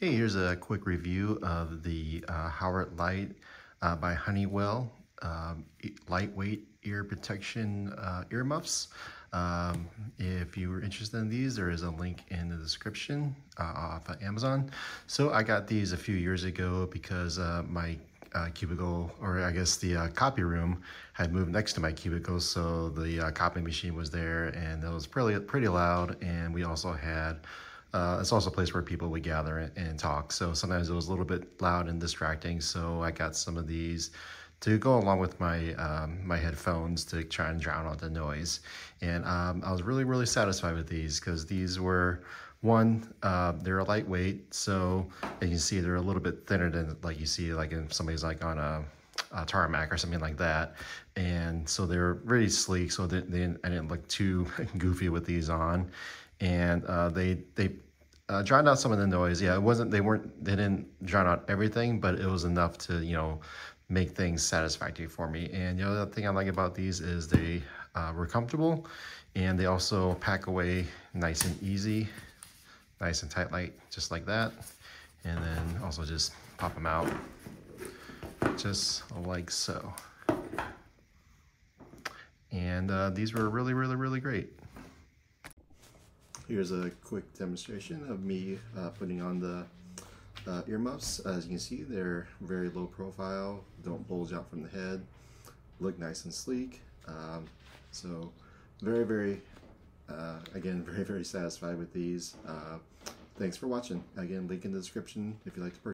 Okay, here's a quick review of the Howard Light by Honeywell lightweight ear protection earmuffs. If you were interested in these, there is a link in the description off of Amazon. So I got these a few years ago because my cubicle, or I guess the copy room, had moved next to my cubicle, so the copy machine was there, and it was pretty loud. And we also had it's also a place where people would gather and talk. So sometimes it was a little bit loud and distracting. So I got some of these to go along with my my headphones to try and drown out the noise. And I was really satisfied with these because these were one, they're lightweight, so you can see they're a little bit thinner than like you see like if somebody's like on a tarmac or something like that. And so they're really sleek, so I didn't look too goofy with these on. And they drowned out some of the noise. Yeah, they didn't drown out everything, but it was enough to, make things satisfactory for me. And the other thing I like about these is they were comfortable, and they also pack away nice and easy, nice and tight, like just like that. And then also just pop them out just like so. And these were really great. Here's a quick demonstration of me putting on the earmuffs. As you can see, they're very low profile, don't bulge out from the head, look nice and sleek. So very, again, very satisfied with these. Thanks for watching. Again, link in the description if you'd like to purchase.